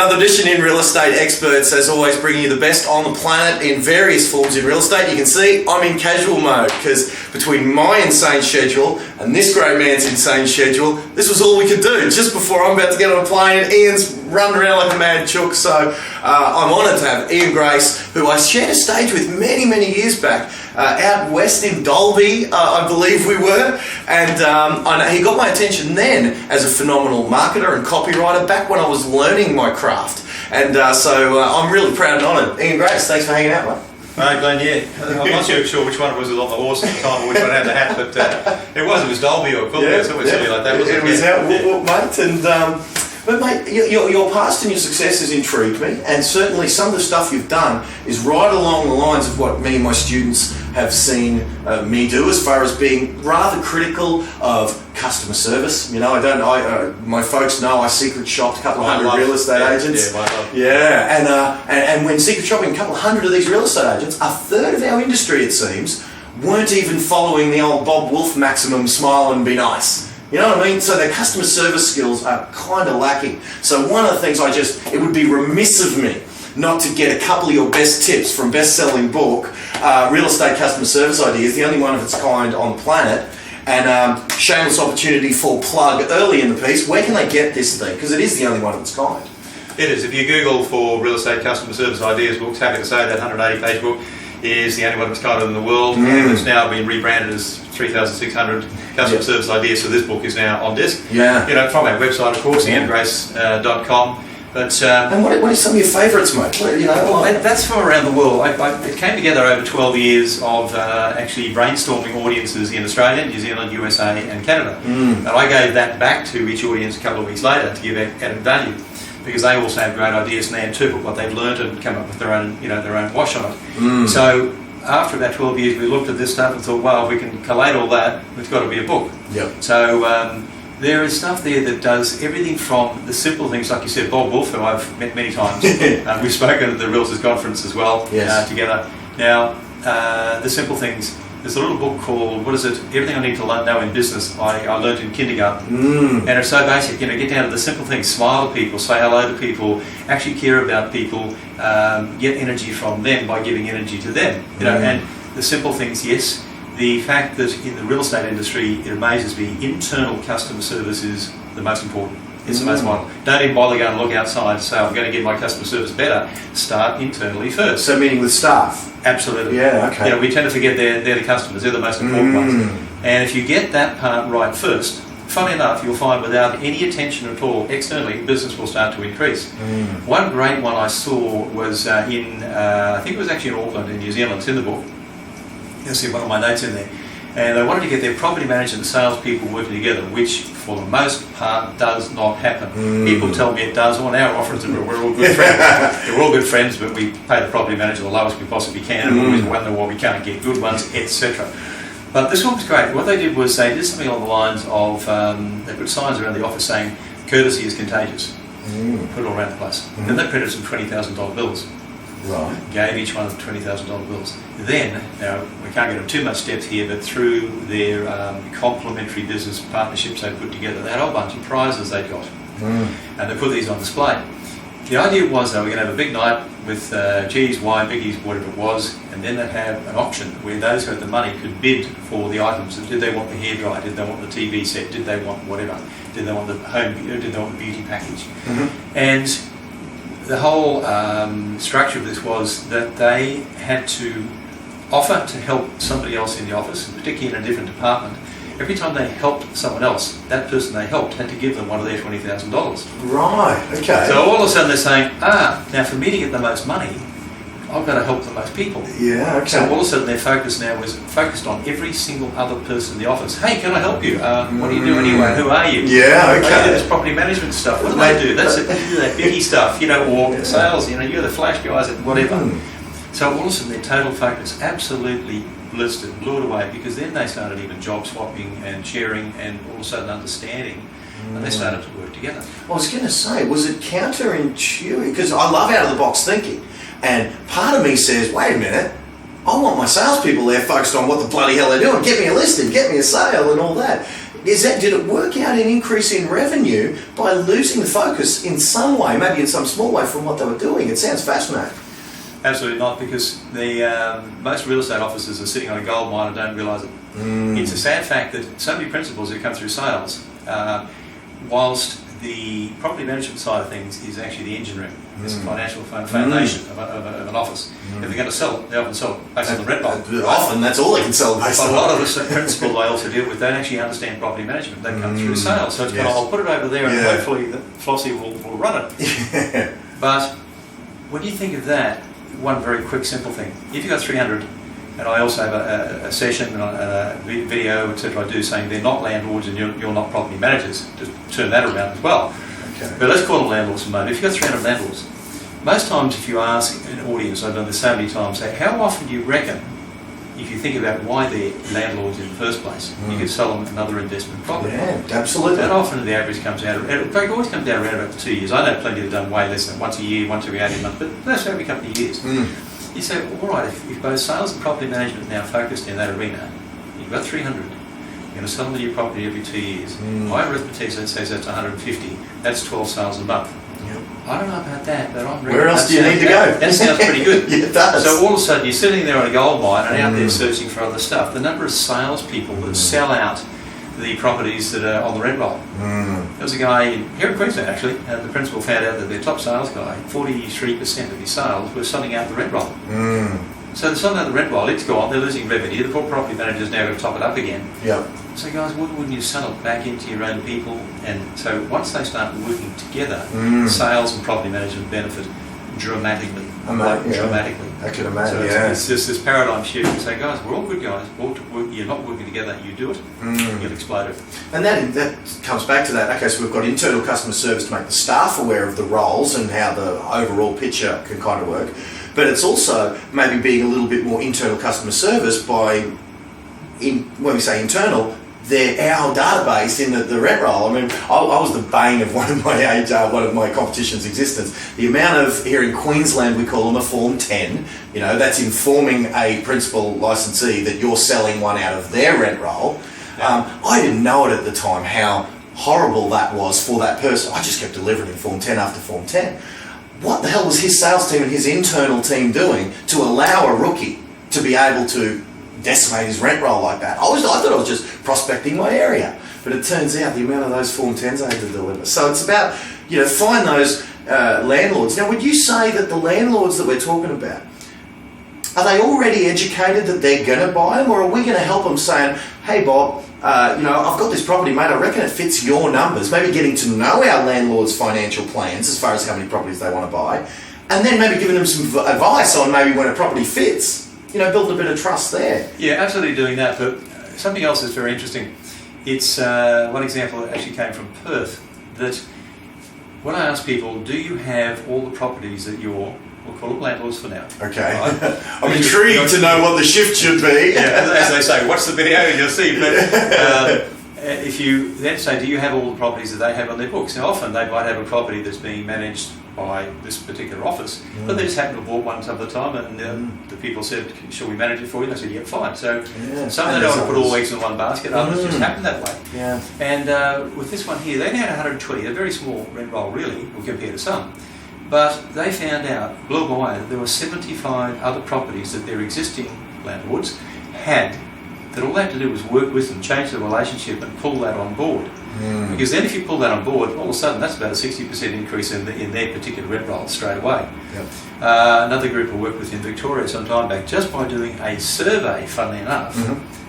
another edition in Real Estate Experts, as always, bringing you the best on the planet in various forms in real estate. You can see I'm in casual mode because between my insane schedule and this great man's insane schedule, this was all we could do. Just before I'm about to get on a plane, Ian's running around like a mad chook, so I'm honoured to have Ian Grace, who I shared a stage with many, many years back, out west in Dalby, I believe we were, and I know he got my attention then as a phenomenal marketer and copywriter back when I was learning my craft, and so I'm really proud and honoured. Ian Grace, thanks for hanging out, mate. Glenn, yeah. I'm not sure which one was on the horse at the time or which one had the hat, but it was Dolby or Quilty or something silly like that, wasn't it? It was out, mate, and but mate, your past and your successes intrigued me, and certainly some of the stuff you've done is right along the lines of what many of my students have seen me do, as far as being rather critical of customer service. You know, my folks know I secret shopped a couple of hundred real estate agents. And when secret shopping a couple of hundred of these real estate agents, a third of our industry, it seems, weren't even following the old Bob Wolf maximum, smile and be nice. You know what I mean? So their customer service skills are kind of lacking. So one of the things it would be remiss of me not to get a couple of your best tips from best-selling book, Real Estate Customer Service Ideas, the only one of its kind on the planet, and shameless opportunity for plug early in the piece. Where can they get this thing? Because it is the only one of its kind. It is. If you Google for Real Estate Customer Service Ideas books, happy to say that 180-page book is the only one of its kind in the world, and it's now been rebranded as 3,600 Customer Service Ideas, so this book is now on disc. Yeah. You know, from our website, of course, iangrace.com. But and what are some of your favourites, mate? That's from around the world. It came together over 12 years of actually brainstorming audiences in Australia, New Zealand, USA and Canada. And I gave that back to each audience a couple of weeks later to give added value, because they also have great ideas and they interpret what they've learned and come up with their own wash on it. So after about 12 years, we looked at this stuff and thought, well, if we can collate all that, it's got to be a book. Yep. So there is stuff there that does everything from the simple things, like you said, Bob Wolf, who I've met many times. We've spoken at the Realtors Conference as well, together. Now, the simple things. There's a little book called, Everything I Need to Know in Business, I learned in kindergarten. And it's so basic, get down to the simple things, smile at people, say hello to people, actually care about people, get energy from them by giving energy to them. And the simple things, yes. The fact that in the real estate industry, it amazes me, internal customer service is the most important. It's the most vital. Don't even bother going to look outside and say, I'm going to get my customer service better. Start internally first. So meaning with staff? Absolutely. Yeah, okay. We tend to forget they're the customers. They're the most important ones. And if you get that part right first, funny enough, you'll find without any attention at all externally, business will start to increase. One great one I saw was I think it was actually in Auckland in New Zealand. It's in the book. You'll see one of my notes in there. And they wanted to get their property manager and salespeople working together, which for the most part does not happen. People tell me it does. Well, our offers are we're all good friends. We're all good friends, but we pay the property manager the lowest we possibly can, and we always wonder why we can't get good ones, etc. But this one was great. What they did was they did something along the lines of they put signs around the office saying courtesy is contagious. Put it all around the place. Then they printed some $20,000 bills. Right. Gave each one of them $20,000 bills. Then, now we can't get into too much depth here, but through their complementary business partnerships they put together, they had a whole bunch of prizes they got. And they put these on display. The idea was they were going to have a big night with cheese, wine, biggies, whatever it was, and then they'd have an auction where those who had the money could bid for the items. Did they want the hairdryer? Did they want the TV set? Did they want whatever? Did they want the home? Did they want the beauty package? And the whole structure of this was that they had to offer to help somebody else in the office, and particularly in a different department. Every time they helped someone else, that person they helped had to give them one of their $20,000. Right, okay. So all of a sudden they're saying, now for me to get the most money, I've got to help the most people. Yeah, okay. So all of a sudden their focus now was focused on every single other person in the office. Hey, can I help you? What do you do anyway? Who are you? Yeah, okay. I do this property management stuff. What do they do? That's that biggie stuff, or sales, you're the flash guys and whatever. So all of a sudden their total focus absolutely blitzed it, blew it away, because then they started even job swapping and sharing and all of a sudden understanding, and they started to work together. I was going to say, was it counterintuitive? Because I love out-of-the-box thinking, and part of me says, wait a minute, I want my salespeople there focused on what the bloody hell they're doing. Get me a listing, get me a sale and all that. did it work out in increase in revenue by losing the focus in some way, maybe in some small way, from what they were doing? It sounds fascinating. Absolutely not, because the most real estate officers are sitting on a gold mine and don't realise it. It's a sad fact that so many principals who come through sales, whilst the property management side of things is actually the engine room, it's the financial foundation of an office. If they're going to sell it, they often sell it based on the rent roll. Often that's all they can sell based on. But a lot of us at principal I also deal with don't actually understand property management. They come through sales, so it's kind of, I'll put it over there and hopefully the Flossie will run it. But when you think of that, one very quick simple thing, if you've got 300, and I also have a session, a video, etc. I do saying they're not landlords and you're not property managers, to turn that around as well. Okay. But let's call them landlords for a moment. If you've got 300 landlords, most times if you ask an audience, I've done this so many times, say, how often do you reckon, if you think about why they're landlords in the first place, you could sell them another investment property? Yeah, absolutely. That often the average comes out, it always comes down around about 2 years. I know plenty that have done way less than once a year, once every 18 months, but that's every couple of years. You say, all right, if both sales and property management are now focused in that arena, you've got 300, you're going to sell them a new property every 2 years. My arithmetic says that's 150, that's 12 sales a month. I don't know about that, but I'm where else do you need to go? That sounds pretty good. Yeah, it does. So all of a sudden you're sitting there on a gold mine and out there searching for other stuff. The number of salespeople that sell out the properties that are on the rent roll. There was a guy here in Queensland actually, and the principal found out that their top sales guy, 43% of his sales were selling out the rent roll. So they're selling out the rent roll, it's gone, they're losing revenue, the poor property manager's now going to top it up again. So guys, wouldn't you sell it back into your own people? And so once they start working together, sales and property management benefit dramatically. Dramatically. I can imagine, so it's just this paradigm shift and say, guys, we're all good guys, you're not working together, you do it, you'll explode it. And that comes back to that, okay, so we've got internal customer service to make the staff aware of the roles and how the overall picture can kind of work, but it's also maybe being a little bit more internal customer service by, when we say internal, our database in the rent roll. I mean, I was the bane of one of my competition's existence. The amount of, here in Queensland we call them a Form 10, that's informing a principal licensee that you're selling one out of their rent roll. I didn't know it at the time how horrible that was for that person. I just kept delivering in Form 10 after Form 10. What the hell was his sales team and his internal team doing to allow a rookie to be able to decimate his rent roll like that? I thought I was just prospecting my area, but it turns out the amount of those Form 10s I had to deliver. So it's about, find those landlords. Now, would you say that the landlords that we're talking about, are they already educated that they're going to buy them, or are we going to help them saying, hey Bob, I've got this property, mate, I reckon it fits your numbers, maybe getting to know our landlords' financial plans as far as how many properties they want to buy, and then maybe giving them some advice on maybe when a property fits, build a bit of trust there. Yeah, absolutely doing that, but something else is very interesting. It's one example that actually came from Perth, that when I ask people, do you have all the properties that we'll call them landlords for now. Okay. Right? I'm intrigued to know what the shift should be. Yeah, as they say, watch the video and you'll see. But if you then say, do you have all the properties that they have on their books? Now often they might have a property that's being managed by this particular office, but they just happen to have bought one some of the time, and the people said, shall we manage it for you? And they said, yeah, fine. So some of them don't want to put all eggs in one basket, others just happen that way. Yeah. And with this one here, they now had 120, a very small rent roll really, compared to some. But they found out, blew them away, that there were 75 other properties that their existing landlords had, that all they had to do was work with them, change the relationship and pull that on board. Because then if you pull that on board, all of a sudden that's about a 60% increase in their particular rent roll straight away. Another group I worked with in Victoria some time back, just by doing a survey, funnily enough,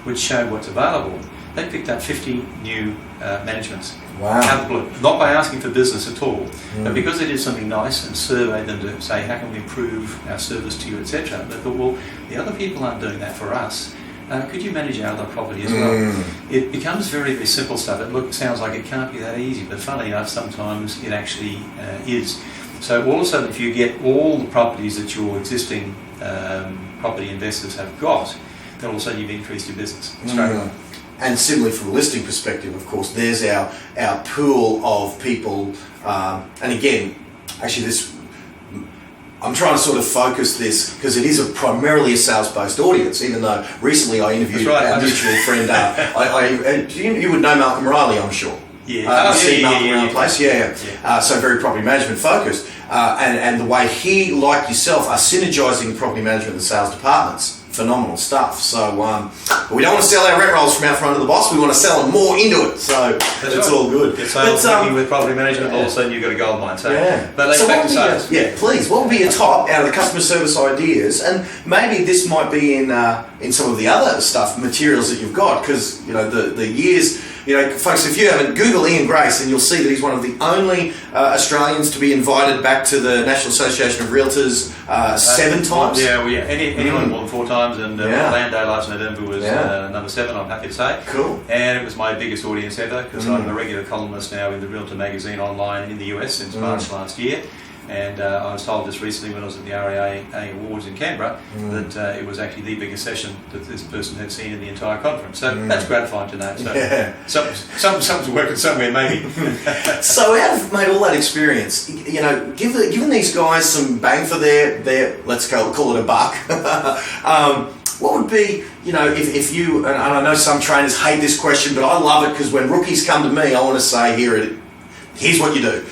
which showed what's available, they picked up 50 new managements. Wow. Out of the blue. Not by asking for business at all, but because they did something nice and surveyed them to say, how can we improve our service to you, etc. They thought, well, the other people aren't doing that for us. Could you manage our other property as well? It becomes very, very simple stuff. It sounds like it can't be that easy, but funnily enough, sometimes it actually is. So all of a sudden, if you get all the properties that your existing property investors have got, then all of a sudden you've increased your business straight away. And similarly, from a listing perspective, of course, there's our pool of people. And again, actually, I'm trying to sort of focus this because it is primarily a sales-based audience. Even though recently I interviewed our mutual friend, you would know Malcolm Riley, I'm sure. Yeah, Malcolm around the place. So very property management focused, and the way he, like yourself, are synergising property management and sales departments. Phenomenal stuff. So we don't want to sell our rent rolls from out front of the boss. We want to sell them more into it. So it's all good. Get sales working with property management, all of a sudden you've got a gold mine. So, but let's back to sales. Please. What would be your top out of the customer service ideas? And maybe this might be in some of the other stuff, materials that you've got, because the years. Folks, if you haven't, Google Ian Grace and you'll see that he's one of the only Australians to be invited back to the National Association of Realtors 7 times. Anyone more than 4 times, and Orlando last November was number 7, I'm happy to say. Cool. And it was my biggest audience ever, because I'm a regular columnist now in the Realtor magazine online in the US since March last year. And I was told just recently when I was at the REA Awards in Canberra that it was actually the biggest session that this person had seen in the entire conference. So that's gratifying to know. So something's working somewhere, maybe. So out of all that experience, giving these guys some bang for their let's call it a buck. What would be, if you, and I know some trainers hate this question, but I love it because when rookies come to me, I want to say, here's what you do.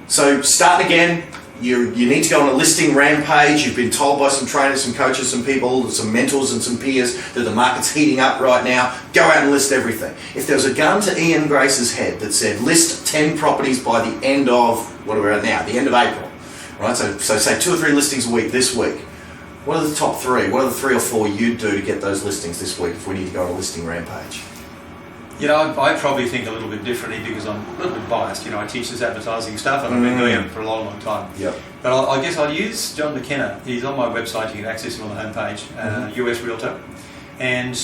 So starting again, you need to go on a listing rampage. You've been told by some trainers, some coaches, some people, some mentors and some peers that the market's heating up right now. Go out and list everything. If there was a gun to Ian Grace's head that said list 10 properties by the end of, what are we at now, the end of April, right? So say 2 or 3 listings a week this week. What are the top 3? What are the 3 or 4 you'd do to get those listings this week if we need to go on a listing rampage? I probably think a little bit differently because I'm a little bit biased. I teach this advertising stuff and I've been doing it for a long, long time. Yep. But I guess I'd use John McKenna. He's on my website. You can access him on the homepage, US Realtor. And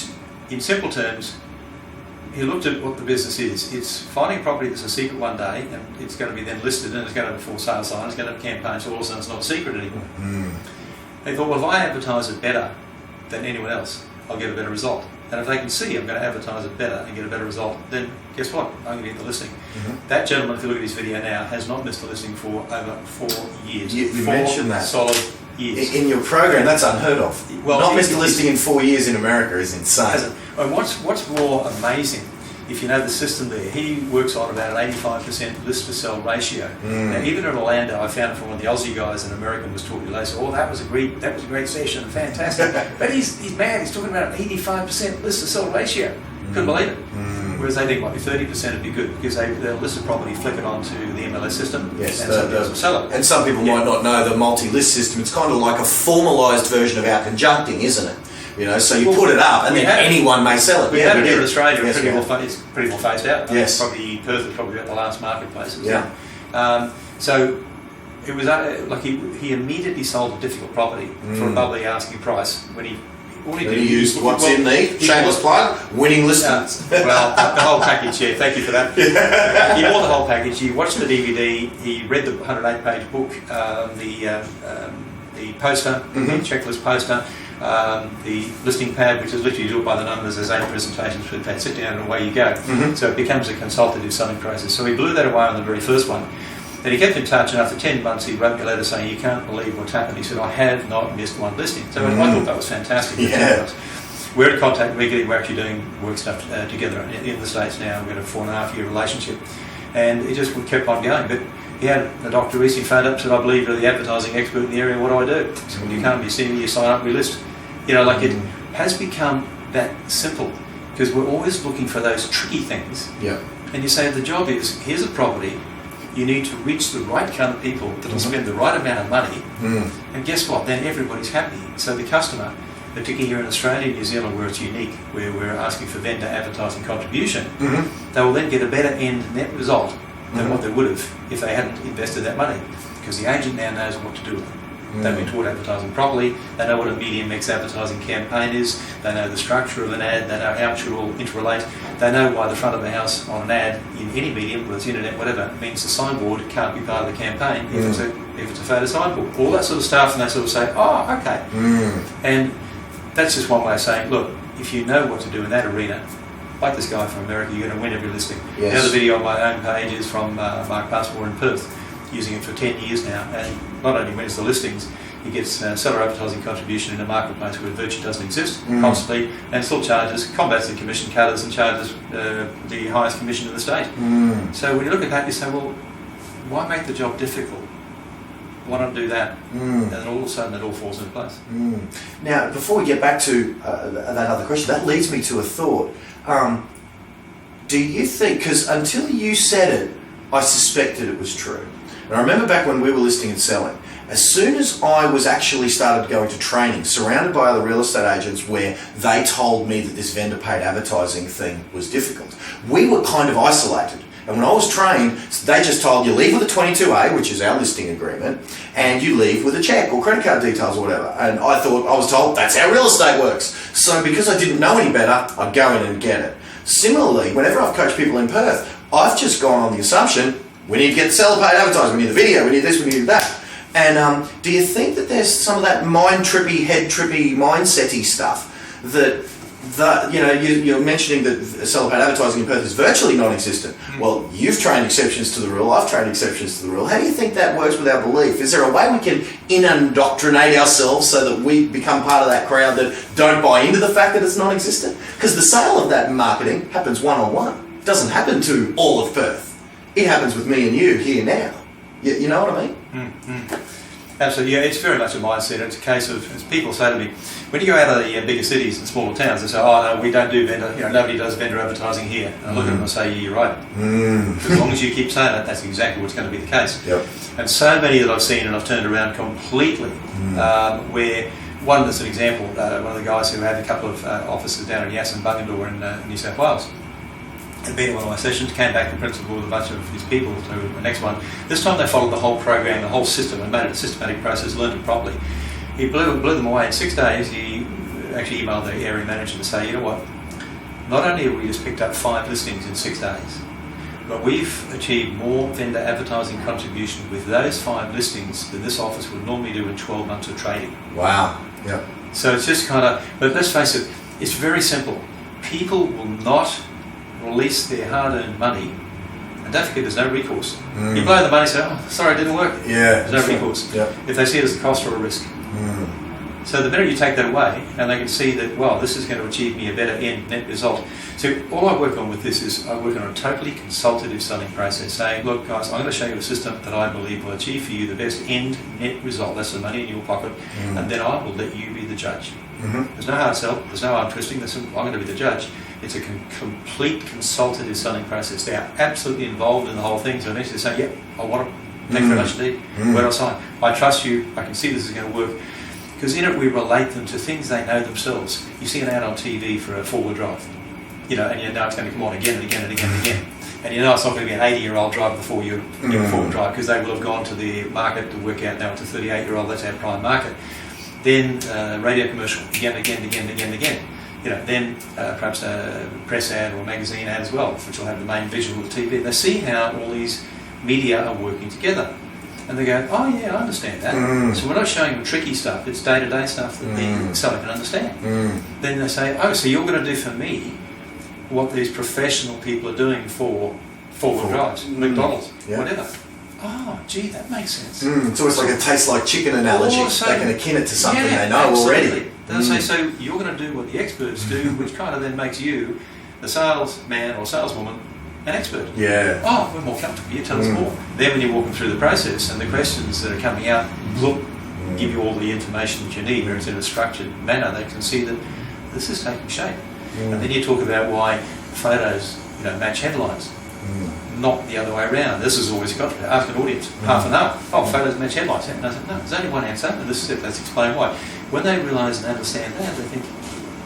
in simple terms, he looked at what the business is. It's finding a property that's a secret one day and it's going to be then listed and it's going to have a full sale sign, it's going to have a campaign, so all of a sudden it's not a secret anymore. They thought, well, if I advertise it better than anyone else, I'll get a better result. And if they can see I'm going to advertise it better and get a better result, then guess what? I'm going to get the listing. That gentleman, if you look at his video now, has not missed a listing for over 4 years. You mentioned that. 4 solid years. In your program, that's unheard of. Well, not missed a listing in 4 years in America is insane. And what's more amazing, if you know the system there, he works on about an 85% list to sell ratio. Now, even in Orlando, I found it from one of the Aussie guys, an American was talking to. They said, that was a great session, fantastic. But he's mad. He's talking about an 85% list to sell ratio. Couldn't believe it. Whereas they think might be 30% would be good because they'll list a property, flick it onto the MLS system, and somebody else will sell it. And some people might not know the multi-list system. It's kind of like a formalised version of our conjuncting, isn't it? So you put it up, and then anyone may sell it. We have it here in Australia. It's pretty well phased out. Yes. Probably Perth is probably about the last marketplace. Yeah. So it was like he immediately sold a difficult property for above the asking price when he. He used what's in the shameless plug, winning listings. The whole package, thank you for that. He bought the whole package, he watched the DVD, he read the 108-page book, the poster, the checklist poster, the listing pad, which is literally do it by the numbers. There's 8 presentations with that. Sit down and away you go. So it becomes a consultative selling process. So he blew that away on the very first one. And he kept in touch, and after 10 months he wrote me a letter saying, you can't believe what's happened. He said, I have not missed one listing. So I thought that was fantastic. We're in contact regularly. We're actually doing work stuff together in the States now. We've got a 4.5-year relationship. And it just kept on going. But he had a doctor recently phoned up and said, I believe you're the advertising expert in the area, what do I do? I said, well, you can't be seeing me, you sign up, we list. It has become that simple because we're always looking for those tricky things. And you say the job is, here's a property, you need to reach the right kind of people that will spend the right amount of money, and guess what? Then everybody's happy. So the customer, particularly here in Australia and New Zealand where it's unique, where we're asking for vendor advertising contribution, they will then get a better end net result than what they would have if they hadn't invested that money, because the agent now knows what to do with it. They've been taught advertising properly, they know what a medium mix advertising campaign is, they know the structure of an ad, they know how it should all interrelate, they know why the front of the house on an ad in any medium, whether it's internet, whatever, means the signboard can't be part of the campaign if it's a photo signboard. All that sort of stuff, and they sort of say, oh, okay. And that's just one way of saying, look, if you know what to do in that arena, like this guy from America, you're going to win every listing. The other video on my own page is from Mark Passmore in Perth. using it for 10 years now, and not only wins the listings, he gets seller advertising contribution in a marketplace where virtue doesn't exist constantly, and still charges, combats the commission cutters and charges the highest commission in the state. So when you look at that, you say, well, why make the job difficult? Why not do that? And then all of a sudden it all falls into place. Now, before we get back to that other question, that leads me to a thought. Do you think, because until you said it, I suspected it was true. And I remember back when we were listing and selling, as soon as I was actually started going to training, surrounded by other real estate agents where they told me that this vendor paid advertising thing was difficult, we were kind of isolated. And when I was trained, they just told you leave with a 22A, which is our listing agreement, and you leave with a check or credit card details or whatever. And I was told that's how real estate works. So because I didn't know any better, I'd go in and get it. Similarly, whenever I've coached people in Perth, I've just gone on the assumption, we need to get the seller paid advertising, we need the video, we need this, we need that. And do you think that there's some of that mind-trippy, head-trippy, mindset-y stuff that you're mentioning that seller paid advertising in Perth is virtually non-existent? Well, you've trained exceptions to the rule, I've trained exceptions to the rule. How do you think that works with our belief? Is there a way we can indoctrinate ourselves so that we become part of that crowd that don't buy into the fact that it's non-existent? Because the sale of that marketing happens one-on-one. It doesn't happen to all of Perth. It happens with me and you here now. You know what I mean? Absolutely, yeah, it's very much a mindset. It's a case of, as people say to me, when you go out of the bigger cities and smaller towns, they say, oh no, we don't do vendor, nobody does vendor advertising here. And I look at them and say, yeah, you're right. As long as you keep saying that, that's exactly what's going to be the case. Yep. And so many that I've seen and I've turned around completely, where one, as an example, one of the guys who had a couple of offices down in Yass and Bungendore in New South Wales, had been at one of my sessions, came back in principle with a bunch of his people to the next one. This time they followed the whole program, the whole system, and made it a systematic process, learned it properly. He blew them away. In 6 days, he actually emailed the area manager to say, you know what, not only have we just picked up 5 listings in 6 days, but we've achieved more vendor advertising contribution with those 5 listings than this office would normally do in 12 months of trading. Wow. Yep. So it's just kind of, but let's face it, it's very simple. People will not release their hard-earned money, and don't forget there's no recourse. You blow the money and say, oh, sorry, it didn't work. Yeah. There's no recourse. Yep. If they see it as a cost or a risk. So the better you take that away, and they can see that, well, this is going to achieve me a better end net result. So all I work on with this is I work on a totally consultative selling process, saying, look guys, I'm going to show you a system that I believe will achieve for you the best end net result. That's the money in your pocket, and then I will let you be the judge. There's no hard sell, there's no arm twisting, I'm going to be the judge. It's a complete consultative selling process. They are absolutely involved in the whole thing, so eventually they say, yep, I want it, thanks very much indeed, where do I sign? I trust you, I can see this is going to work. Because in it we relate them to things they know themselves. You see an ad on TV for a 4-wheel drive, and you know it's going to come on again and again and again and again. And you know it's not going to be an 80-year-old driver before you give a 4-wheel drive, because they will have gone to the market to work out now it's a 38-year-old, that's our prime market. Then radio commercial, again and again and again and again and again. Then perhaps a press ad or a magazine ad as well, which will have the main visual of the TV. They see how all these media are working together. And they go, oh yeah, I understand that. So we're not showing them tricky stuff, it's day-to-day stuff that the seller can understand. Then they say, oh, so you're going to do for me what these professional people are doing for 4-wheel drives, McDonald's, whatever. Oh, gee, that makes sense. It's almost like a taste like chicken analogy. They can akin it to something they know already. They'll say, so you're going to do what the experts do, which kind of then makes you, the salesman or saleswoman, an expert. Yeah. Oh, we're more comfortable. You tell us more. Then when you're walking through the process and the questions that are coming out give you all the information that you need, where it's in a structured manner, they can see that this is taking shape. And then you talk about why photos, match headlines. Not the other way around. This is always got to ask an audience, half an hour. Oh, photos match headlines. And I said, no, there's only one answer, and this is it. Let's explain why. When they realise and understand that, they think,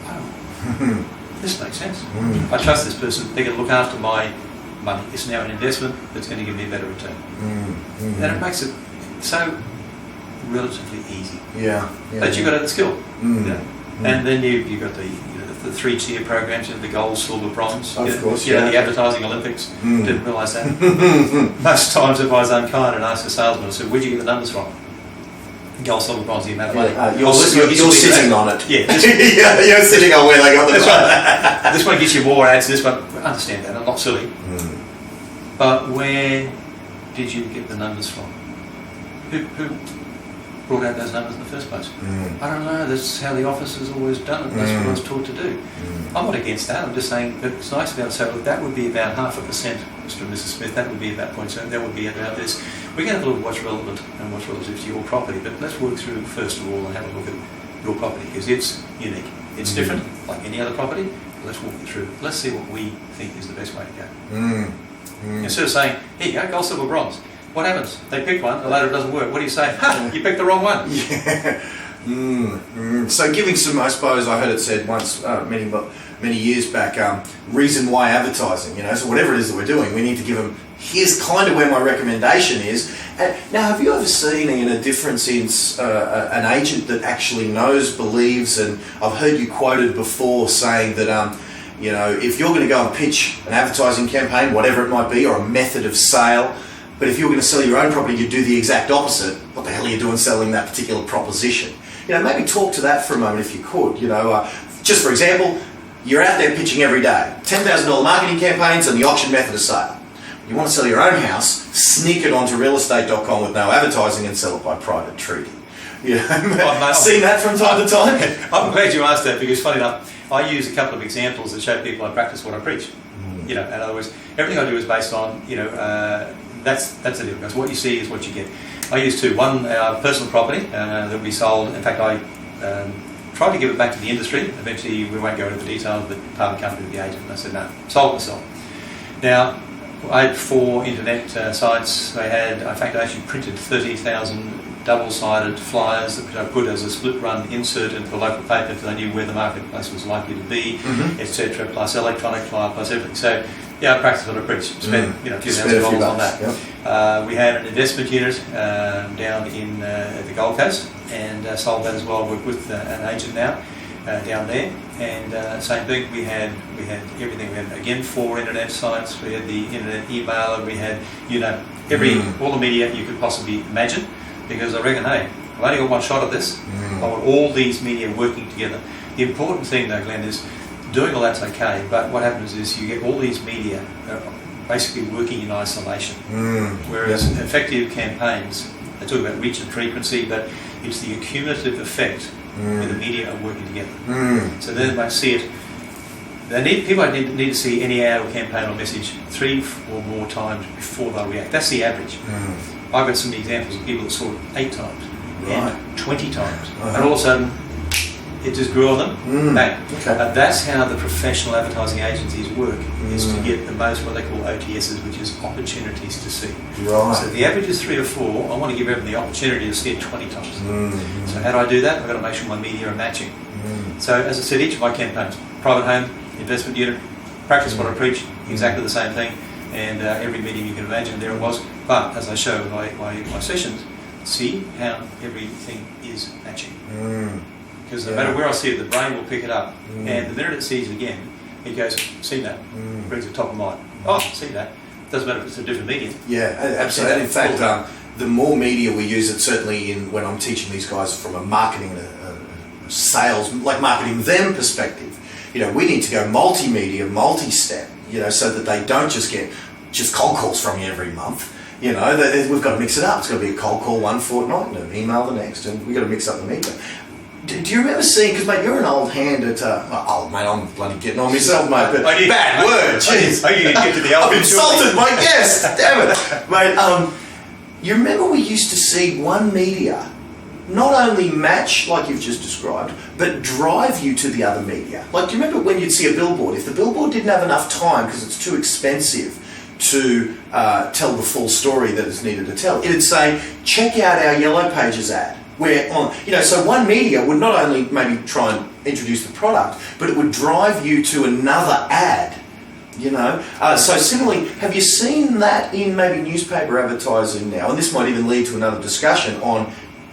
oh, this makes sense. I trust this person. They're going to look after my money. It's now an investment that's going to give me a better return. And it makes it so relatively easy. But you've got the skill. And then you've got the 3-tier programs, the gold, silver, bronze. Of course, the Advertising Olympics. Didn't realise that. Most times if I was unkind and asked a salesman, I said, where'd you get the numbers from? Gold, silver, bronze, the amount of money. You're sitting on it. Yeah. You're sitting on where they got the money. Right. This one gets you more ads, this one, I understand that, I'm not silly. But where did you get the numbers from? Who brought out those numbers in the first place? I don't know, that's how the office has always done it, that's what I was taught to do. I'm not against that, I'm just saying that it's nice to be able to say, look, that would be about 0.5%, Mr. and Mrs. Smith, that would be about 0.7, that would be about this. We're going to have a look at what's relevant and what's relative to your property, but let's work through first of all and have a look at your property, because it's unique. It's different, like any other property. Let's walk it through. Let's see what we think is the best way to go. Instead of saying, here you go, gold, silver, bronze. What happens? They pick one, and later it doesn't work. What do you say? Ha! You picked the wrong one. Yeah. So giving some, I suppose I heard it said once, many years back, reason why advertising, so whatever it is that we're doing, we need to give them, here's kind of where my recommendation is. Now, have you ever seen a difference in an agent that actually knows, believes, and I've heard you quoted before saying that, if you're going to go and pitch an advertising campaign, whatever it might be, or a method of sale, but if you're going to sell your own property, you do the exact opposite. What the hell are you doing selling that particular proposition? Maybe talk to that for a moment if you could. Just for example, you're out there pitching every day. $10,000 marketing campaigns and the auction method of sale. You want to sell your own house, sneak it onto realestate.com with no advertising and sell it by private treaty. Seen that from time to time? I'm glad you asked that, because funny enough, I use a couple of examples that show people I practice what I preach. In other words, everything I do is based on, that's the difference. What you see is what you get. I use two. One, personal property that we sold. In fact, I tried to give it back to the industry. Eventually, we won't go into the details, but part of the company with the agent. And I said, no, sold myself. Now, I had 4 internet sites. I actually printed 30,000 double-sided flyers that I put as a split-run insert into the local paper because I knew where the marketplace was likely to be, etc. Plus electronic flyer, plus everything. So, I practiced what I preach. Spent a few $1,000 on that. Yep. We had an investment unit down in the Gold Coast, and sold that as well. Work with an agent now down there, and same thing. We had everything. We had again 4 internet sites. We had the internet emailer. We had all the media you could possibly imagine. Because I reckon, hey, I've only got one shot at this. I want all these media working together. The important thing, though, Glenn, is doing all that's okay, but what happens is you get all these media basically working in isolation. Whereas effective campaigns, they talk about reach and frequency, but it's the accumulative effect where the media are working together. So then they see it. People need to see any ad or campaign or message 3 or more times before they'll react. That's the average. I've got some examples of people that saw it 8 times and 20 times, and all of a sudden it just grew on them. Bang. Okay. That's how the professional advertising agencies work, is to get the most what they call OTSs, which is opportunities to see. Right. So if the average is 3 or 4, I want to give everyone the opportunity to see it 20 times. So how do I do that? I've got to make sure my media are matching. So as I said, each of my campaigns, private home, investment unit, practice what I preach, exactly the same thing. And every meeting you can imagine, there it was. But as I show in my sessions, see how everything is matching. Because no matter where I see it, the brain will pick it up. And the minute it sees it again, it goes, see that, brings it top of mind. Oh, see that. Doesn't matter if it's a different medium. Yeah, absolutely. And in fact, the more media we use it, certainly when I'm teaching these guys from a marketing, sales, like marketing them perspective, we need to go multimedia, multi-step, so that they don't just get cold calls from you every month. We've got to mix it up. It's got to be a cold call one fortnight and an email the next, and we've got to mix up the media. Do you remember seeing, because mate, you're an old hand at, old mate, I'm bloody getting on myself, mate, but bad word, jeez. You need to get to the old. I'm insulted, mate, yes, damn it. Mate, you remember we used to see one media not only match, like you've just described, but drive you to the other media. Like, do you remember when you'd see a billboard? If the billboard didn't have enough time because it's too expensive to tell the full story that it's needed to tell, it'd say, check out our Yellow Pages ad. Where so one media would not only maybe try and introduce the product, but it would drive you to another ad. So similarly, have you seen that in maybe newspaper advertising now? And this might even lead to another discussion on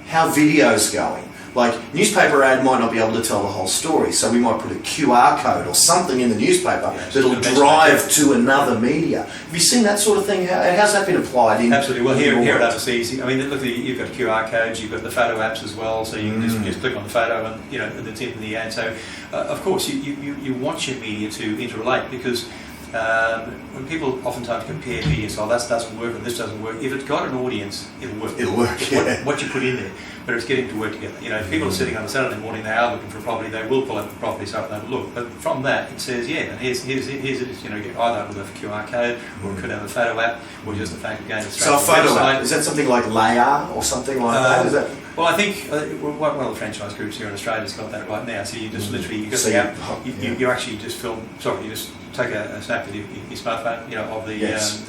how video's going. Like, newspaper ad might not be able to tell the whole story, so we might put a QR code or something in the newspaper that'll drive to another media. Have you seen that sort of thing? How's that been applied? Absolutely. Well, here at us it's easy. I mean, look, you've got QR codes, you've got the photo apps as well, so you can just click on the photo and it's in the ad. So, of course, you want your media to interrelate, because When people oftentimes compare videos, oh, that doesn't work and this doesn't work. If it's got an audience, it'll work. It'll work. What you put in there, but it's getting to work together. You know, if people are sitting on a Saturday morning, they are looking for a property, they will pull up the property, so they have a look. But from that, it says, yeah, and here's it. You know, get either with a QR code, or it could have a photo app, or just the fact of going straight So a to the photo website. app, is that something like Layer or something like that? Is that? Well, I think one of the franchise groups here in Australia's got that right now. So you just literally, you got So the app, you actually just film. Sorry, you just take a snap with your smartphone, you know, of the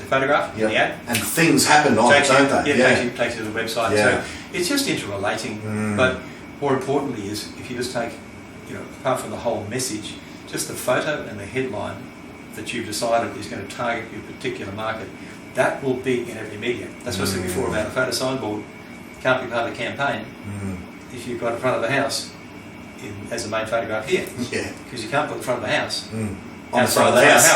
photograph in the app. And things happen on it, don't they? Yeah, takes you to the website. So it's just interrelating. But more importantly is if you just take, you know, apart from the whole message, just the photo and the headline that you've decided is going to target your particular market, that will be in every media. That's what I said before about a photo signboard. Can't be part of the campaign if you've got in front of the house as the main photograph here. Yeah. Because you can't put the front of the house on the front of the house.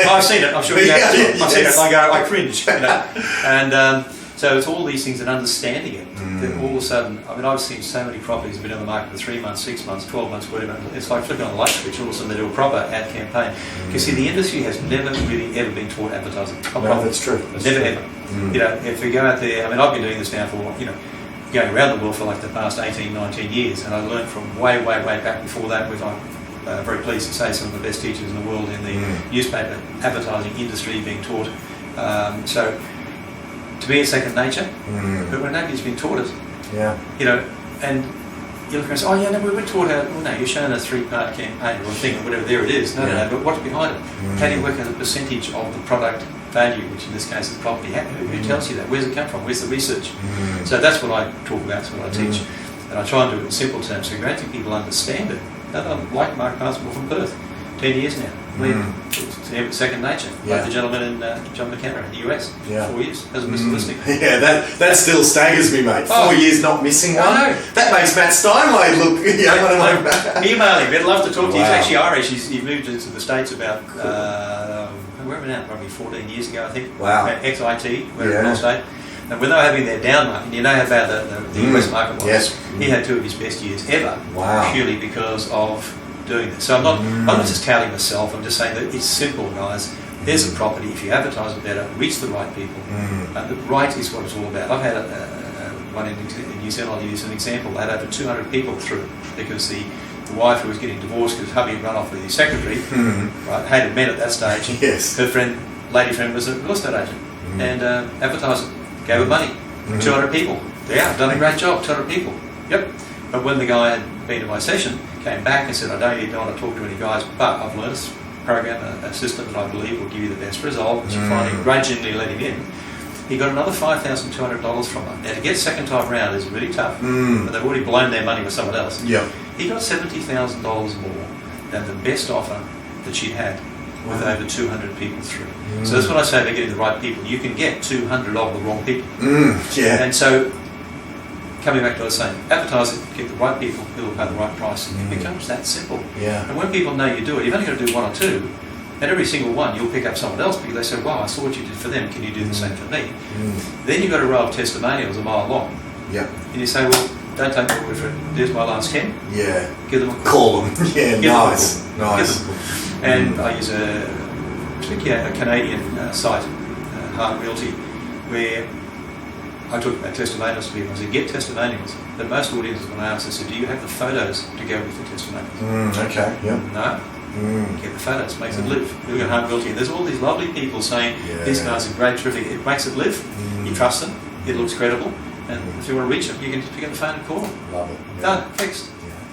I've seen it. I'm sure you have too. I've seen it. I cringe. You know. And so it's all these things and understanding it. That all of a sudden, I mean, I've seen so many properties have been on the market for 3 months, 6 months, 12 months, whatever. It's like flicking on a light switch. All of a sudden they do a proper ad campaign. Because see, the industry has never really ever been taught advertising. No, that's true. Never ever. You know, if we go out there, I mean, I've been doing this now for, you know, going around the world for like the past 18, 19 years, and I learned from way back before that with, I'm very pleased to say, some of the best teachers in the world in the newspaper advertising industry being taught. So to me it's second nature, but when nobody's been taught it, you know, and you look and say, oh yeah, no, we were taught how, well no, you're showing a 3-part campaign or a thing or whatever, there it is. No, but what's behind it? How do you work out the percentage of the product value, which in this case is property? Who tells you that? Where's it come from? Where's the research? So that's what I talk about, that's what I teach. And I try and do it in simple terms so gradually people understand it. I'm like Mark Barnstable from Perth, 10 years now. It's second nature. Like the gentleman in John McKenna in the US, 4 years, hasn't missed a listing. Yeah, that still staggers me, mate. 4 years not missing one. I know. That makes Matt Steinway look, you know, one of my... Email him, I'd love to talk to you. He's actually Irish. He moved into the States about, where are we now? Probably 14 years ago, I think. Wow. XIT, where real estate. And when they were having their down market, you know how bad the US market was. Yes. He had 2 of his best years ever. Wow. Purely because of doing this. So I'm not just touting myself, I'm just saying that it's simple, guys. There's a property, if you advertise it better, reach the right people. The right is what it's all about. I've had one in New Zealand, I'll use an example. They had over 200 people through because the wife who was getting divorced because hubby had run off with his secretary, right, hated men at that stage. Yes. Her lady friend was a real estate agent and advertised it, gave her money. 200 people. Yeah, done a great job, 200 people. Yep. But when the guy had been to my session, came back and said, I don't want to talk to any guys, but I've learned this program, a system that I believe will give you the best result, which you finally grudgingly let him in. He got another $5,200 from her. Now to get second time round is really tough, but they've already blown their money with someone else. Yeah. He got $70,000 more than the best offer that she'd had with over 200 people through. So that's what I say about getting the right people. You can get 200 of the wrong people. And so, coming back to what I was saying, advertise it, get the right people who will pay the right price. It becomes that simple. And when people know you do it, you've only got to do 1 or 2, and every single one you'll pick up someone else because they say, wow, I saw what you did for them, can you do the same for me? Then you've got a row of testimonials a mile long. And you say, well, don't take my word for it, there's my last 10. Give them a call. Call them. Nice. And I use a Canadian site, Heart Realty, where I talk about testimonials to people. I said, get testimonials. But most audiences, when I ask, I said, do you have the photos to go with the testimonials? No. Get the photos, makes it live. You look at Heart Realty, and there's all these lovely people saying, these guys are great, terrific. It makes it live. You trust them. It looks credible. And if you want to reach them, you can just pick up the phone and call them. Love it. Done. Fixed.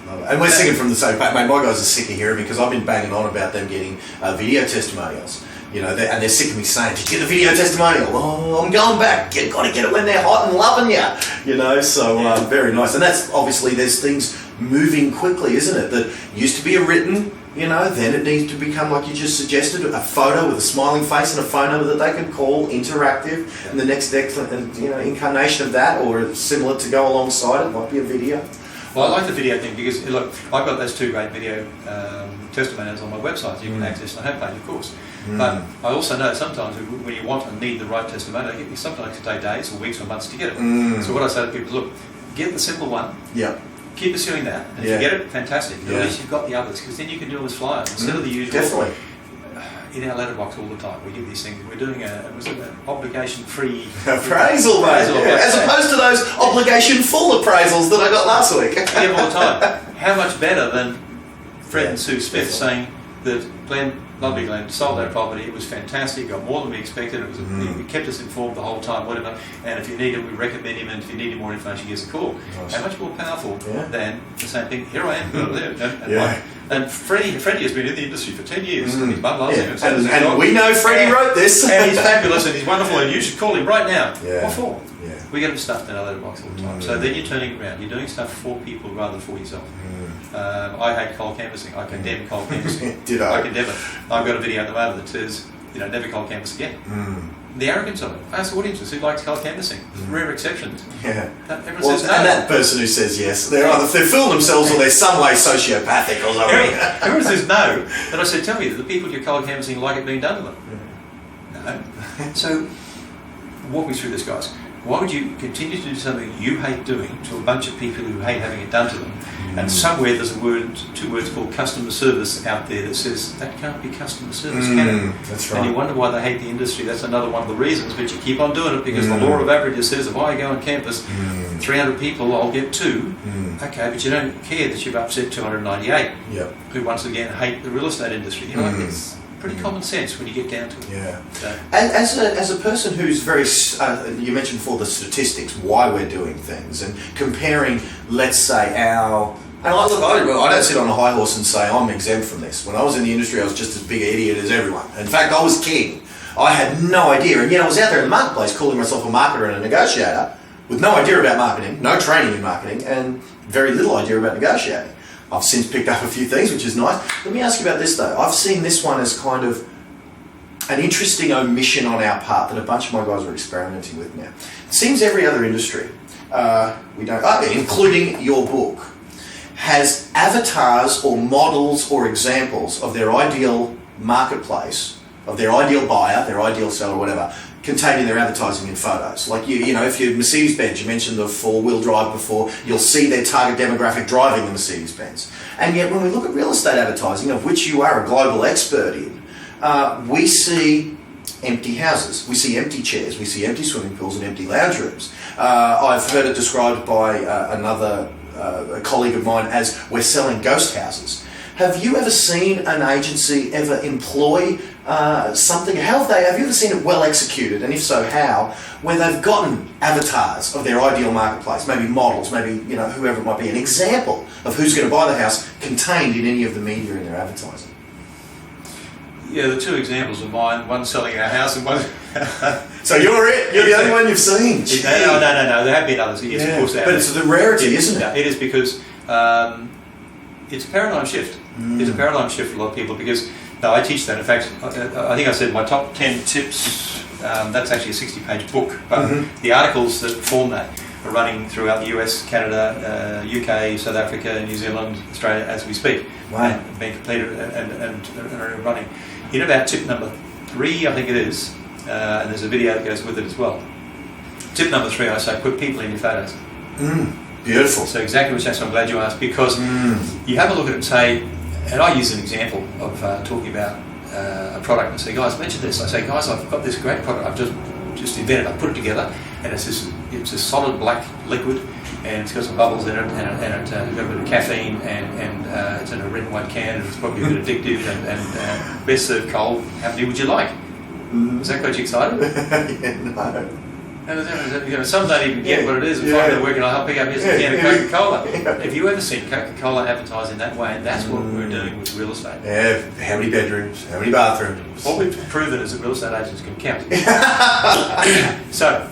And we're singing from the same pack, mate. My guys are sick of hearing because I've been banging on about them getting video testimonials. You know, and they're sick of me saying, did you get the video testimonial? Oh, I'm going back. You've got to get it when they're hot and loving you. You know, so very nice. And that's obviously, there's things moving quickly, isn't it? That used to be a written, you know, then it needs to become, like you just suggested, a photo with a smiling face and a phone number that they can call, interactive, and the next incarnation of that, or similar to go alongside it, might be a video. Well, I like the video thing because, look, I've got those 2 great video testimonials on my website. You can access on the homepage, of course. But I also know sometimes when you want and need the right testimonial, sometimes it can take days or weeks or months to get it. So what I say to people is, look, get the simple one. Keep pursuing that. And if you get it, fantastic. At least you've got the others, because then you can do them as flyers instead of the usual. in our letterbox all the time. We get these things. We're doing an obligation-free appraisal, mate. Yeah. As opposed to those obligation-full appraisals that I got last week. We get all the time. How much better than Fred and Sue Smith saying that Glenn, lovely Glenn, sold our property. It was fantastic. Got more than we expected. It was. He kept us informed the whole time. Whatever. And if you need it, we recommend him. And if you need more information, give us a call. Nice. How much more powerful than the same thing? Here I am. And Freddie has been in the industry for 10 years. And his mum loves him. And we know Freddie wrote this. And he's fabulous and he's wonderful. And you should call him right now. Yeah. What for? Yeah. We get him stuffed in our letterbox all the time. So then you're turning it around. You're doing stuff for people rather than for yourself. I hate cold canvassing. I condemn cold canvassing. I condemn it. I've got a video at the moment that says, never cold canvass again. The arrogance of it. I ask audiences who likes cold canvassing. Rare exceptions. Yeah. Everyone says no. And that person who says yes, they're fooling themselves or they're some way sociopathic or something. Everyone says no. And I said, tell me, the people you're cold canvassing like it being done to them? No. So, walk me through this, guys. Why would you continue to do something you hate doing to a bunch of people who hate having it done to them? And somewhere there's two words called customer service out there that says that can't be customer service, can it? That's right. And you wonder why they hate the industry. That's another one of the reasons, but you keep on doing it because the law of averages says if I go on campus, 300 people, I'll get 2. Okay, but you don't care that you've upset 298 who once again hate the real estate industry. It's pretty common sense when you get down to it. Yeah. So. As a person who's very, you mentioned before the statistics, why we're doing things, and comparing, let's say, and I don't sit on a high horse and say I'm exempt from this. When I was in the industry, I was just as big an idiot as everyone. In fact, I was king. I had no idea, and yet I was out there in the marketplace calling myself a marketer and a negotiator with no idea about marketing, no training in marketing, and very little idea about negotiating. I've since picked up a few things, which is nice. Let me ask you about this, though. I've seen this one as kind of an interesting omission on our part that a bunch of my guys are experimenting with now. It seems every other industry, including your book, has avatars or models or examples of their ideal marketplace, of their ideal buyer, their ideal seller, whatever, contained in their advertising and photos. Like, if you're Mercedes-Benz, you mentioned the four-wheel drive before, you'll see their target demographic driving the Mercedes-Benz. And yet when we look at real estate advertising, of which you are a global expert in, we see empty houses, we see empty chairs, we see empty swimming pools and empty lounge rooms. I've heard it described by a colleague of mine as we're selling ghost houses. Have you ever seen an agency ever employ something? Have you ever seen it well executed, and if so, how? Where they've gotten avatars of their ideal marketplace, maybe models, maybe whoever it might be, an example of who's going to buy the house contained in any of the media in their advertising. Yeah, the 2 examples of mine, one selling our house and one... So you're it? You're the only one you've seen? No, there have been others. Yes, of course there have. But it's the rarity, isn't it? It is because it's a paradigm shift. It's a paradigm shift for a lot of people because, I teach that. In fact, I think I said my top 10 tips, that's actually a 60-page book, but the articles that form that are running throughout the US, Canada, UK, South Africa, New Zealand, Australia as we speak. Wow. And being completed and are running. In about tip number 3, I think it is, and there's a video that goes with it as well. Tip number 3, I say, put people in your photos. Beautiful. So exactly what I'm glad you asked, because you have a look at it and say, and I use an example of talking about a product and say, guys, mention this. I say, guys, I've got this great product I've just invented. I put it together, and it's a solid black liquid, and it's got some bubbles in it, and it's got a bit of caffeine, and it's in a red and white can, and it's probably a bit addictive, and best served cold. How many would you like? Has that got you excited? No. And some don't even get what it is. If I'm going to work and I'll pick up here's a can of Coca-Cola. Have you ever seen Coca-Cola advertised in that way? And that's what we're doing with real estate. Yeah, how many bedrooms, how many bathrooms? What we've proven is that real estate agents can count. So,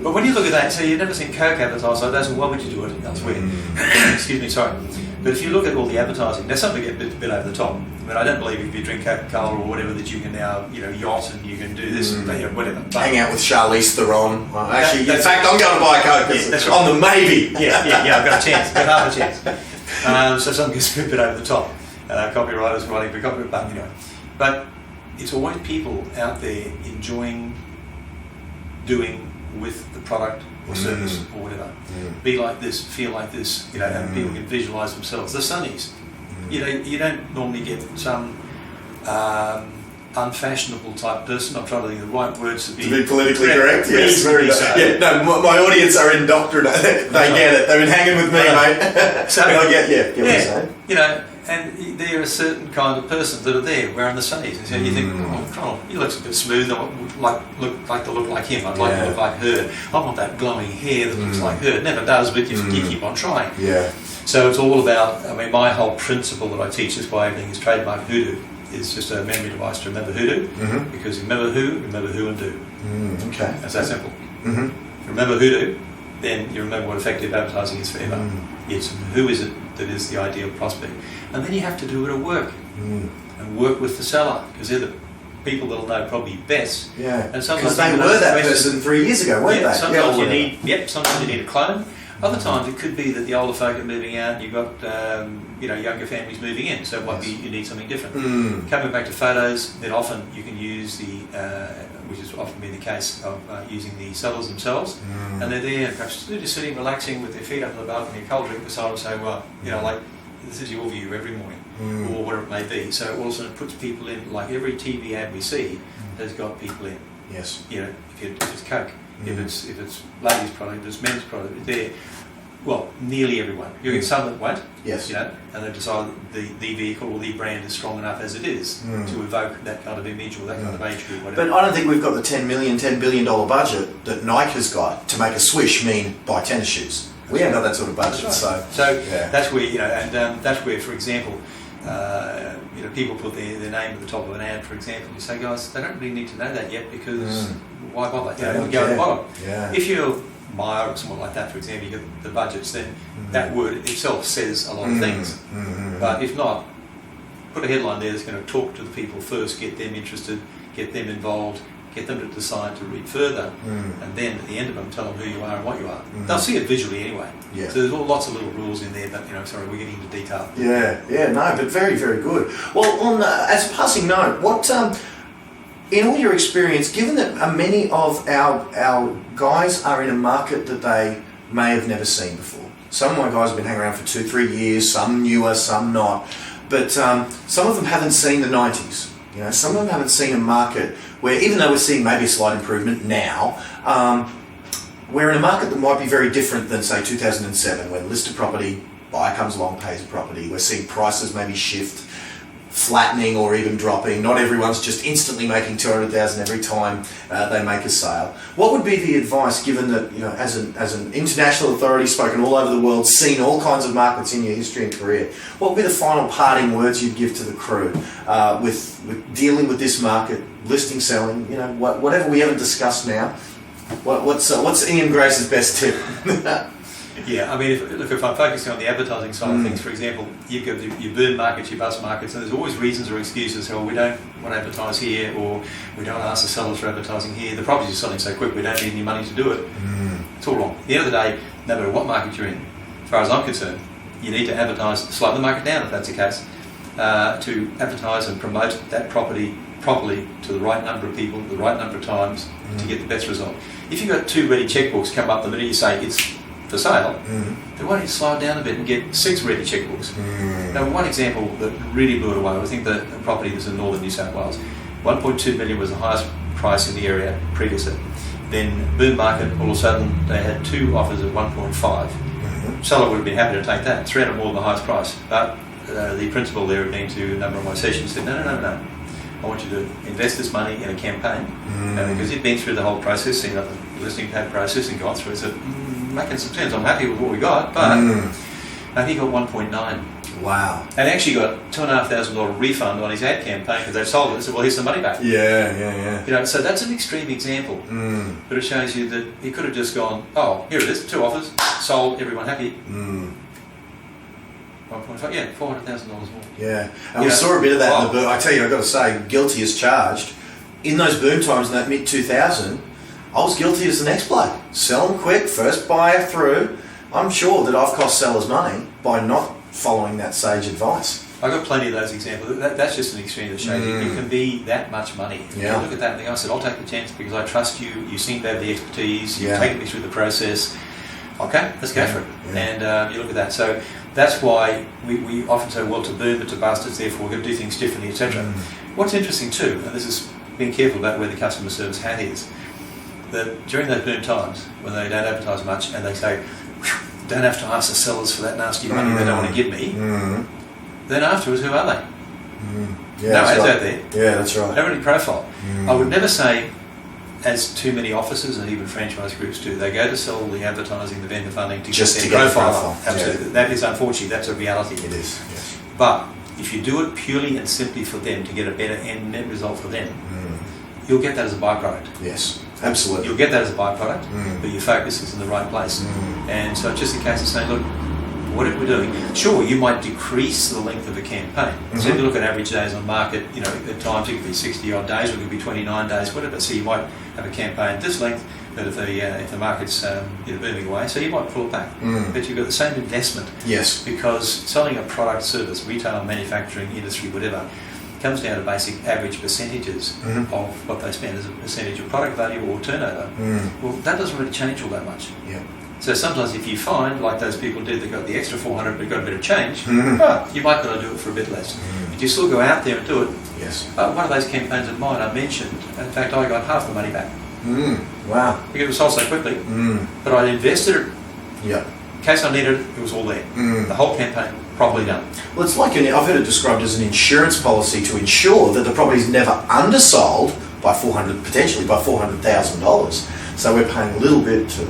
but when you look at that, so you've never seen Coke advertised like that, so why would you do it elsewhere? Excuse me, sorry. But if you look at all the advertising, there's something a bit over the top. I mean, I don't believe if you drink Coca-Cola or whatever that you can now, yacht and you can do this and whatever. But hang out with Charlize Theron. Well, actually, in fact, I'm going to buy a Coke because on the maybe. Yeah, I've got a chance, got half a chance. So something gets a bit over the top. Copywriters writing for copyright, but anyway. But it's always people out there enjoying doing with the product or service or whatever. Be like this, feel like this, and people can visualise themselves. The sunnies. You don't normally get some unfashionable type person. I'm trying to think of the right words to be politically correct. Yes, very so. Yeah, no, my audience are indoctrinated. They get it. They've been hanging with me, mate. So I get what you're saying. You know, and there are certain kind of persons that are there wearing the sunnies. And so you think, he looks a bit smooth. I would like to look like him. I'd like to look like her. I want that glowing hair that looks like her. It never does, but you keep on trying. Yeah. So it's all about, I mean, my whole principle that I teach this way, everything is trademark hoodoo. It's just a memory device to remember hoodoo, because you remember who and do. Okay. It's that simple. If you remember hoodoo, then you remember what effective advertising is forever. It's who is it that is the ideal prospect. And then you have to do it at work. And work with the seller, because they're the people that'll know probably best. Yeah. And sometimes because they were that person 3 years ago, weren't they? Sometimes you need a clone. Other times it could be that the older folk are moving out and you've got younger families moving in, so it might be you need something different. Coming back to photos, then often you can use which has often been the case of using the sellers themselves, and they're there perhaps they're just sitting relaxing with their feet up on the balcony, a cold drink beside them, say, well, like this is your view every morning, or whatever it may be. So also it puts people in, like every TV ad we see has got people in. Yes. If it's Coke, if it's ladies' product, if it's men's product, they're nearly everyone. You get some that won't. Yes. And they decide the vehicle or the brand is strong enough as it is to evoke that kind of image or that kind of age group, whatever. But I don't think we've got the $10 billion budget that Nike has got to make a swoosh mean buy tennis shoes. We haven't got that sort of budget, right. So that's where that's where, for example, people put their name at the top of an ad, for example. You say, guys, they don't really need to know that yet because why bother? Go at the bottom. Yeah. If you're Myer or someone like that, for example, you get the budgets, then that word itself says a lot of things. But if not, put a headline there that's going to talk to the people first, get them interested, get them involved, get them to decide to read further, and then at the end of them, tell them who you are and what you are. They'll see it visually anyway. Yeah. So there's lots of little rules in there, but we're getting into detail. But very, very good. Well, as a passing note, what in all your experience, given that many of our guys are in a market that they may have never seen before. Some of my guys have been hanging around for 2-3 years, some newer, some not, but some of them haven't seen the 90s. Some of them haven't seen a market where, even though we're seeing maybe a slight improvement now, we're in a market that might be very different than, say, 2007, when listed property, buyer comes along, pays a property. We're seeing prices maybe shift, flattening or even dropping. Not everyone's just instantly making $200,000 every time they make a sale. What would be the advice, given that, as an international authority, spoken all over the world, seen all kinds of markets in your history and career, what would be the final parting words you'd give to the crew with dealing with this market, listing, selling, whatever we haven't discussed now? What's Ian Grace's best tip? Yeah, I mean, if I'm focusing on the advertising side of things, for example, you've got your boom markets, your bust markets, and there's always reasons or excuses. So we don't want to advertise here, or we don't ask the sellers for advertising here. The properties are selling so quick, we don't need any money to do it. It's all wrong. At the end of the day, no matter what market you're in, as far as I'm concerned, you need to advertise, slow the market down if that's the case, to advertise and promote that property properly to the right number of people, the right number of times to get the best result. If you've got 2 ready checkbooks come up the minute you say it's for sale, then why don't you slow it down a bit and get 6 ready checkbooks? Now, one example that really blew it away, I think the property that's in northern New South Wales, 1.2 million was the highest price in the area previously. Then boom market, all of a sudden they had 2 offers at 1.5. Seller would have been happy to take that, 300 more than the highest price. But the principal there, had been to a number of my sessions, said, no. I want you to invest this money in a campaign. Because he'd been through the whole process, seen the listing pad process and gone through it, said, making some sense, I'm happy with what we got, but I think he got 1.9. Wow. And actually got $2,500 refund on his ad campaign because they've sold it. They said, well, here's some money back. Yeah. So that's an extreme example, but it shows you that he could have just gone, oh, here it is, 2 offers, sold, everyone happy. 1.5, yeah, $400,000 more. Yeah, and we saw a bit of that in the boom. I tell you, I've got to say, guilty as charged. In those boom times in that mid-2000, I was guilty as the next bloke. Sell them quick, first buyer through. I'm sure that I've cost sellers money by not following that sage advice. I've got plenty of those examples. That's just an extreme that shows you it can be that much money. Yeah. You look at that and think, I said, I'll take the chance because I trust you. You seem to have the expertise. You've taken me through the process. Okay, let's go for it. Yeah. And you look at that. So that's why we often say, well, to boom, but to bust, it's therefore we're going to do things differently, etc. What's interesting too, and this is being careful about where the customer service hat is, that during those boom times, when they don't advertise much and they say, don't have to ask the sellers for that nasty money they don't want to give me, then afterwards, who are they? Yeah, no ads right. out there. Yeah, that's right. Don't really profile. I would never say, as too many offices and even franchise groups do, they go to sell the advertising, the vendor funding to Just get to their get the profile. profile. Absolutely. Yeah. That is unfortunate. That's a reality. It is, yes. But if you do it purely and simply for them to get a better end net result for them, you'll get that as a byproduct. Yes, absolutely. You'll get that as a byproduct, but your focus is in the right place. And so it's just a case of saying, look, whatever we're doing, sure, you might decrease the length of a campaign. So if you look at average days on market, you know, at times it could be 60 odd days, or it could be 29 days, whatever. So you might have a campaign this length, but if the market's booming away, so you might pull it back. But you've got the same investment. Yes. Because selling a product, service, retail, manufacturing, industry, whatever, comes down to basic average percentages of what they spend as a percentage of product value or turnover. Well, that doesn't really change all that much. Yeah. So sometimes if you find, like those people did, they got the extra 400 but got a bit of change, you might got to do it for a bit less. But you still go out there and do it. Yes. One of those campaigns of mine I mentioned, in fact I got half the money back. Wow. Because it was sold so quickly. But I invested it. Yeah. In case I needed it, it was all there. The whole campaign, properly done. Well, it's like, I've heard it described as an insurance policy to ensure that the property is never undersold by potentially by $400,000. So we're paying a little bit to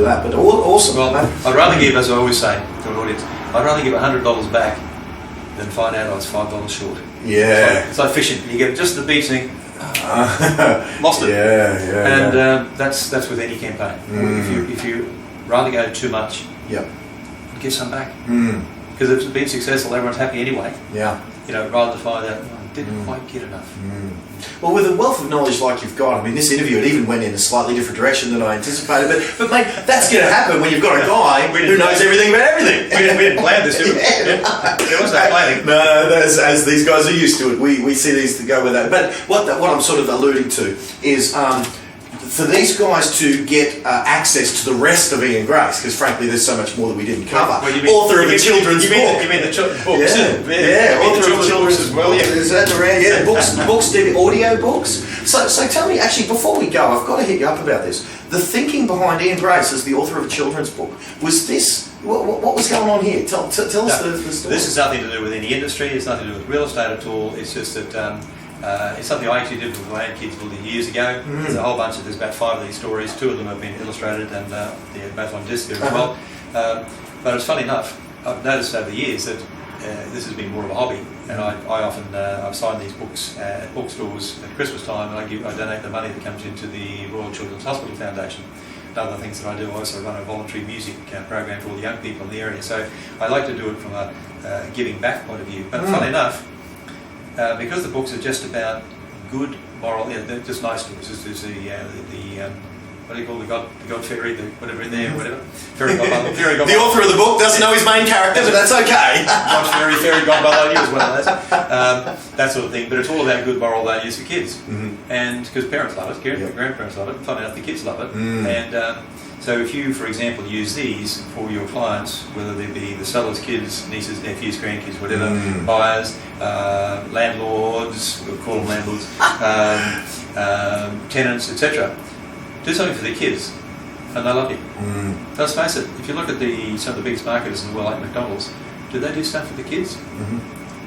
that, but awesome. Well, I'd rather give, as I always say to an audience, I'd rather give $100 back than find out I was $5 short. Yeah. It's like fishing. You get just the beating, lost it. Yeah. And that's with any campaign. If you rather go too much, get some back. Because if it's been successful, everyone's happy anyway. Yeah. Rather than find out, I didn't quite get enough. Well, with a wealth of knowledge like you've got, I mean, this interview, it even went in a slightly different direction than I anticipated, but mate, that's going to happen when you've got a guy who knows everything about everything. We didn't plan this, did we? There was no planning. No, as these guys are used to it, we see these to go with that. But what I'm sort of alluding to is for these guys to get access to the rest of Ian Grace, because frankly there's so much more that we didn't cover. Author of a children's book. You mean the children's books? Author of children's as well. Is that around? Yeah, books, audio books. So tell me, actually, before we go, I've got to hit you up about this. The thinking behind Ian Grace as the author of a children's book, was this, what was going on here? Tell us the story. This is nothing to do with any industry, it's nothing to do with real estate at all, it's just that it's something I actually did with my own kids years ago. There's a whole bunch there's about 5 of these stories, 2 of them have been illustrated and they're both on disc there as well. But it's funny enough, I've noticed over the years that this has been more of a hobby, and I often I've signed these books at bookstores at Christmas time, and I donate the money that comes into the Royal Children's Hospital Foundation. And other things that I do, I also run a voluntary music program for all the young people in the area, so I like to do it from a giving back point of view. But funny enough, because the books are just about good moral, they're just nice stories. There's the what do you call the God Fairy, the whatever in there, whatever. Fairy Godmother. The author of the book doesn't know his main character, but that's okay. God Fairy Godmother, he was one of those. That sort of thing. But it's all about good moral values for kids. And because parents love it, grandparents love it, and funny enough, the kids love it. And so if you, for example, use these for your clients, whether they be the seller's kids, nieces, nephews, grandkids, whatever, buyers, landlords, we'll call them landlords, tenants, etc., do something for their kids, and they love you. Let's face it, if you look at some of the biggest marketers in the world, like McDonald's, do they do stuff for the kids?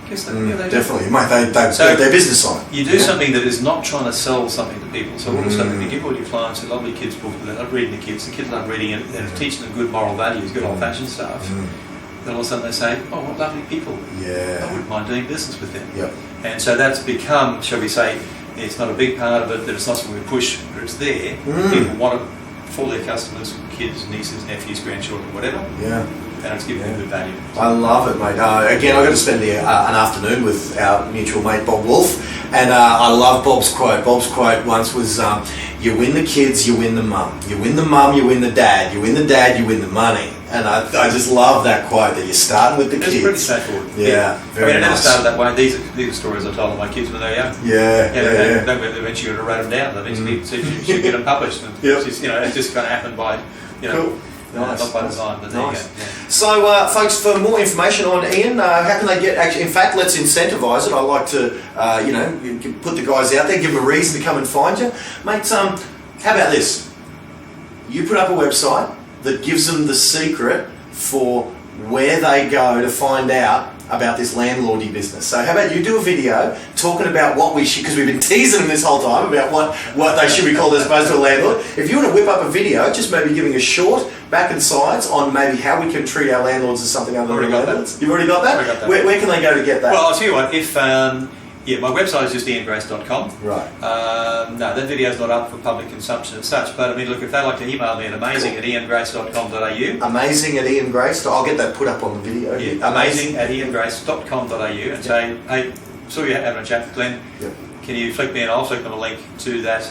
Yes, they do. Definitely. They're business on it. You do something that is not trying to sell something to people. So all of a sudden, if you give all your clients a lovely kids book, they love reading the kids love reading it, and it's teaching them good moral values, good old-fashioned stuff, then all of a sudden they say, oh, what lovely people. I wouldn't mind doing business with them. And so that's become, shall we say, it's not a big part of it, that it's not something we push, but it's there. People want it for their customers, kids, nieces, nephews, grandchildren, whatever. And it's giving them good value. I love it, mate. Again, I got to spend an afternoon with our mutual mate Bob Wolf, and I love Bob's quote. Bob's quote once was, "You win the kids, you win the mum. You win the mum, you win the dad. You win the dad, you win the money." And I just love that quote, that you're starting with the kids. It's pretty straightforward. Very I never nice. started that way. These are stories I told my kids when they were young. They eventually got to write them down. They eventually should get them published. And it's just kind of happened by, Cool. Nice. Not by design, but there you go. Nice. Yeah. So, folks, for more information on Ian, how can they get? Actually, in fact, let's incentivise it. I like to, you can put the guys out there, give them a reason to come and find you, mate. How about this? You put up a website that gives them the secret for where they go to find out about this landlordy business. So how about you do a video talking about what we should, because we've been teasing them this whole time about what they should be called as opposed to a landlord. If you want to whip up a video, just maybe giving a short back and sides on maybe how we can treat our landlords as something other than landlords. You've already got that? Already got that. Where can they go to get that? Well, I'll tell you what, if my website is just iangrace.com. Right. No, that video's not up for public consumption as such, but I mean, look, if they'd like to email me at amazing@iangrace.com.au. Amazing@iangrace. I'll get that put up on the video. Yeah, amazing@iangrace.com.au and say, hey, saw you having a chat with Glenn. Yep. Can you flick me and I'll flick them a link to that.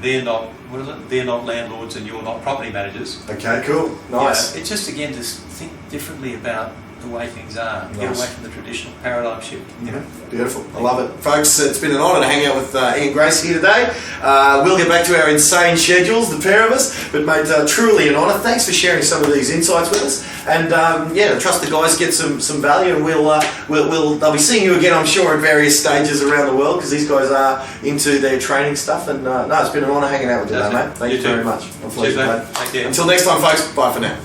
They're not, what is it? They're not landlords and you're not property managers. Okay, cool. Nice. You know, it's just, again, to think differently about the way things are. Nice. Get away from the traditional paradigm shift. You know? Beautiful. I love it. Folks, it's been an honour to hang out with Ian Grace here today. We'll get back to our insane schedules, the pair of us, but mate, truly an honour. Thanks for sharing some of these insights with us. And I trust the guys get some value, and they'll be seeing you again, I'm sure, at various stages around the world, because these guys are into their training stuff. And no, it's been an honour hanging out with you today, mate. Thank you very much. My pleasure, mate. Take care. Until next time, folks, bye for now.